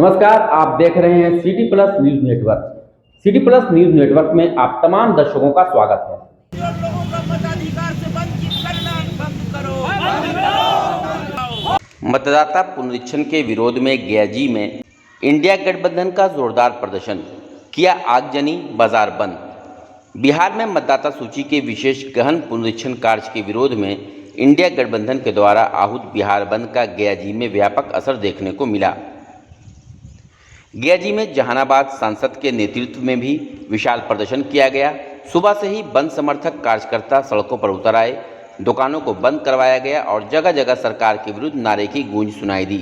नमस्कार, आप देख रहे हैं city plus news network. City plus news network में आप तमाम दर्शकों का स्वागत है। लोगों का मताधिकार से वंचित करना बंद करो। मतदाता पुनरीक्षण के विरोध में गयाजी में इंडिया गठबंधन का जोरदार प्रदर्शन, किया आगजनी, बाजार बंद। बिहार में मतदाता सूची के विशेष गहन पुनरीक्षण कार्य के विरोध में इंडिया गठबंधन के द्वारा आहूत बिहार बंद का गयाजी में व्यापक असर देखने को मिला। गयाजी में जहानाबाद सांसद के नेतृत्व में भी विशाल प्रदर्शन किया गया। सुबह से ही बंद समर्थक कार्यकर्ता सड़कों पर उतर आए, दुकानों को बंद करवाया गया और जगह जगह सरकार के विरुद्ध नारे की गूंज सुनाई दी।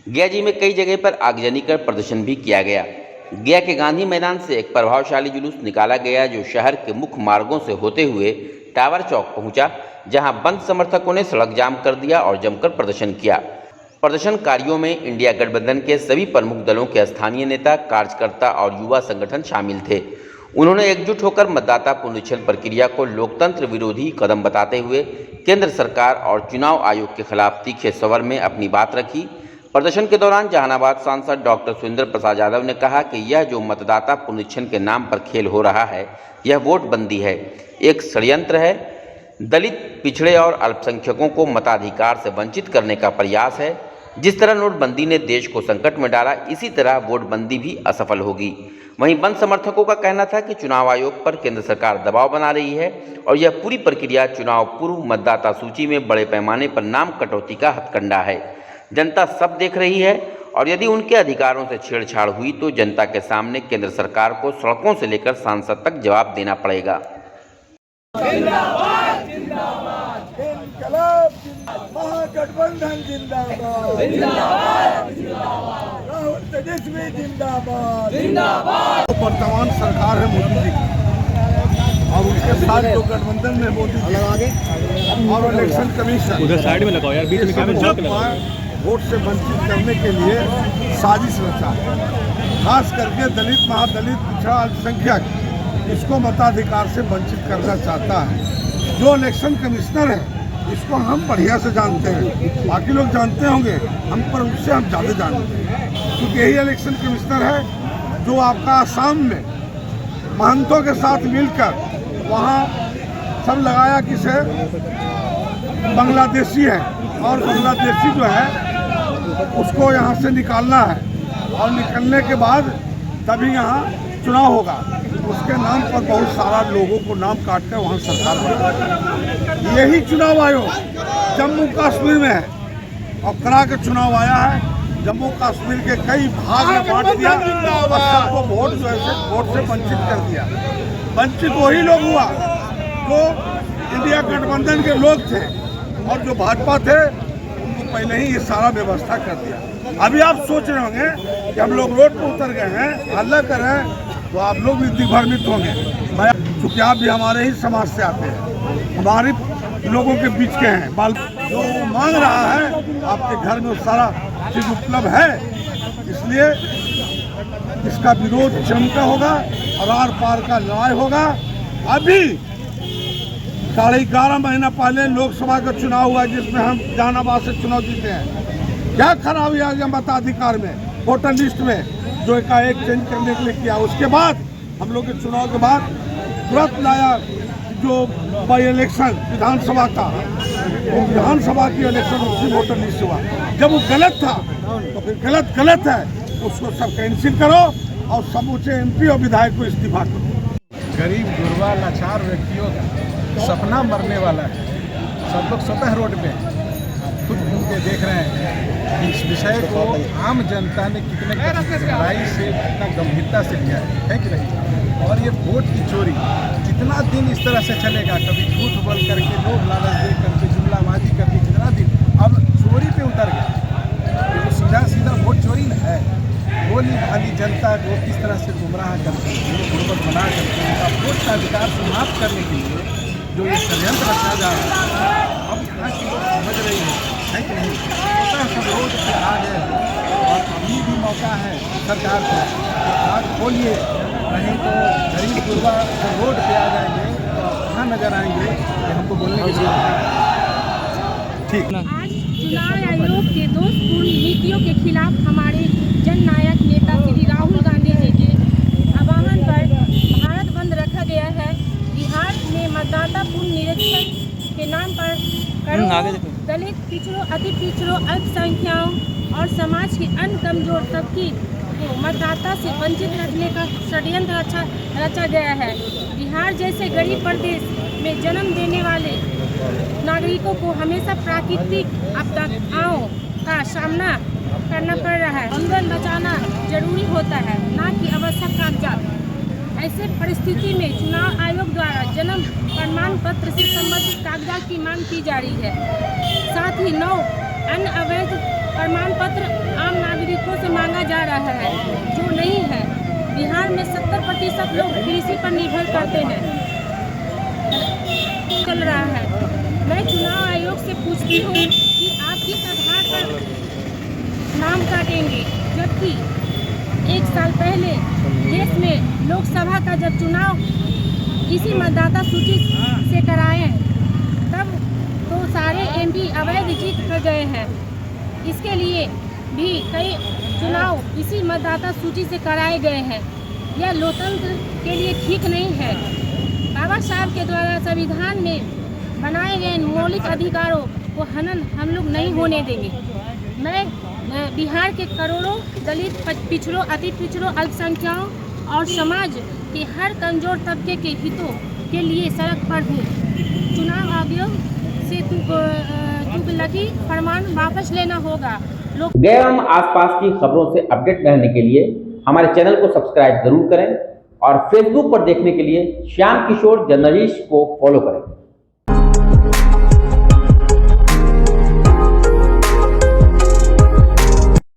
गयाजी में कई जगह पर आगजनी कर प्रदर्शन भी किया गया। गया के गांधी मैदान से एक प्रभावशाली जुलूस निकाला गया जो शहर के मुख्य मार्गों से होते हुए टावर चौक पहुंचा, जहां बंद समर्थकों ने सड़क जाम कर दिया और जमकर प्रदर्शन किया। प्रदर्शनकारियों में इंडिया गठबंधन के सभी प्रमुख दलों के स्थानीय नेता, कार्यकर्ता और युवा संगठन शामिल थे। उन्होंने एकजुट होकर मतदाता पुनरीक्षण प्रक्रिया को लोकतंत्र विरोधी कदम बताते हुए केंद्र सरकार और चुनाव आयोग के खिलाफ तीखे स्वर में अपनी बात रखी। प्रदर्शन के दौरान जहानाबाद सांसद डॉक्टर सुरेंद्र प्रसाद यादव ने कहा कि यह जो मतदाता पुनरीक्षण के नाम पर खेल हो रहा है, यह वोटबंदी है, एक षड्यंत्र है। दलित, पिछड़े और अल्पसंख्यकों को मताधिकार से वंचित करने का प्रयास है। जिस तरह नोटबंदी ने देश को संकट में डाला, इसी तरह वोटबंदी भी असफल होगी। वहीं बंद समर्थकों का कहना था कि चुनाव आयोग पर केंद्र सरकार दबाव बना रही है और यह पूरी प्रक्रिया चुनाव पूर्व मतदाता सूची में बड़े पैमाने पर नाम कटौती का हथकंडा है। जनता सब देख रही है और यदि उनके अधिकारों से छेड़छाड़ हुई तो जनता के सामने केंद्र सरकार को सड़कों से लेकर सांसद तक जवाब देना पड़ेगा। महागठबंधन जिंदाबाद, राहुल तेजस्वी जिंदाबाद। वर्तमान सरकार है मोदी जी और उसके साथ जो गठबंधन में मोदी जी और इलेक्शन कमीशन उधर साइड में लगाओ यार, बीच में वोट से वंचित करने के लिए साजिश रचा है। खास करके दलित, महादलित, पिछड़ा, अल्पसंख्यक, इसको मताधिकार से वंचित करना चाहता है। जो इलेक्शन कमिश्नर है इसको हम बढ़िया से जानते हैं, बाकी लोग जानते होंगे हम, पर उससे हम ज़्यादा जानते हैं क्योंकि यही इलेक्शन कमिश्नर है जो आपका आसाम में महंतों के साथ मिलकर वहाँ सब लगाया कि से बांग्लादेशी है और बांग्लादेशी जो है उसको यहाँ से निकालना है और निकलने के बाद तभी यहाँ चुनाव होगा। उसके नाम पर बहुत सारा लोगों को नाम काट कर वहाँ सरकार बना। यही चुनाव आयोग जम्मू कश्मीर में है और करा के चुनाव आया है। जम्मू कश्मीर के कई भाग में बांट दिया और सबको वोट जो है वोट से वंचित कर दिया। वंचित वही लोग हुआ जो इंडिया गठबंधन के लोग थे और जो भाजपा थे उनको पहले ही ये सारा व्यवस्था कर दिया। अभी आप सोच रहे होंगे कि हम लोग रोड पर उतर गए हैं, हल्ला कर रहे हैं, तो आप लोग भी दिग्भ्रमित होंगे। मैं चूँकि आप भी हमारे ही समाज से आते हैं, हमारे लोगों के बीच के हैं, बाल जो मांग रहा है आपके घर में सारा चीज उपलब्ध है, इसलिए इसका विरोध जमकर होगा और आर पार का लड़ाई होगा। अभी 11.5 महीना पहले लोकसभा का चुनाव हुआ जिसमें हम जहानाबाद से चुनाव जीते हैं। क्या खराबी आ गया मताधिकार में, वोटर लिस्ट में जो एकाएक चेंज करने के लिए किया। उसके बाद हम लोग के चुनाव के बाद तुरंत लाया जो बाई इलेक्शन विधानसभा का, वो विधानसभा की इलेक्शन उसी वोटर लिस्ट हुआ। जब वो गलत था तो फिर गलत है, उसको सब कैंसिल करो और समूचे MP और विधायक को इस्तीफा करो। गरीब, गुरबा, लाचार व्यक्तियों का सपना मरने वाला है। सब लोग स्वतः रोड पे खुद घूम के देख रहे हैं। इस विषय को आम जनता ने कितने गहराई से, कितना गंभीरता से लिया है कि नहीं। और ये वोट की चोरी कितना दिन इस तरह से चलेगा, कभी झूठ बोल करके, लोग लालच दे करके, जुमलाबाजी करके, कितना दिन अब चोरी पे उतर गया। ये तो सीधा वोट चोरी न है। बोली भाली जनता को किस तरह से गुमराह करके, गुर्बत बना करके उनका वोट का अधिकार समाप्त करने के लिए जो ये षड्यंत्र रचा जा रहा है, अब यहाँ की लोग समझ रही है कि नहीं। सब रोड पे आ गए और अभी भी मौका है सरकार को, आग खोलिए, नहीं तो गरीब गुरबा रोड पे आ जाएंगे तो कहाँ नजर आएंगे कि हमको बोलने की जरूरत है। ठीक। चुनाव आयोग के दोषपूर्ण नीतियों के खिलाफ हमारे जननायक नेता श्री राहुल गांधी जी के आह्वान पर भारत बंद रखा गया है। बिहार में मतदाता पूर्ण निरीक्षण के नाम पर करोड़ों दलित, पिछड़ों, अति पिछड़ों, अल्पसंख्यकों और समाज के अन्य कमजोर तबके को मतदाता से वंचित रखने का षड्यंत्र रचा गया है। बिहार जैसे गरीब प्रदेश में जन्म देने वाले नागरिकों को हमेशा प्राकृतिक आपदाओं का सामना करना पड़ रहा है। जीवन बचाना जरूरी होता है, न कि आवश्यक कागजात। ऐसे परिस्थिति में चुनाव आयोग द्वारा जन्म प्रमाण पत्र से संबंधित कागजात की मांग की जा रही है। साथ ही 9 अन्य अवैध प्रमाण पत्र आम नागरिकों से मांगा जा रहा है, जो नहीं है। बिहार में 70% लोग कृषि पर निर्भर करते हैं, चल रहा है। मैं चुनाव आयोग से पूछती हूँ कि आप किस आधार पर नाम काटेंगे, जबकि 1 साल पहले देश में लोकसभा का जब चुनाव इसी मतदाता सूची से कराए तब तो सारे MP अवैध जीत कर गए हैं। इसके लिए भी कई चुनाव इसी मतदाता सूची से कराए गए हैं। यह लोकतंत्र के लिए ठीक नहीं है। बाबा साहब के द्वारा संविधान में बनाए गए मौलिक अधिकारों को हनन हम लोग नहीं होने देंगे। मैं बिहार के करोड़ों दलित, पिछड़ों, अति पिछड़ों, अल्पसंख्यकों और समाज के हर कमजोर तबके के हितों के लिए सड़क पर हूँ। चुनाव आयोग से तुगलकी फरमान वापस लेना होगा। गया एवं आसपास की खबरों से अपडेट रहने के लिए हमारे चैनल को सब्सक्राइब जरूर करें और फेसबुक पर देखने के लिए श्याम किशोर जर्नलिस्ट को फॉलो करें।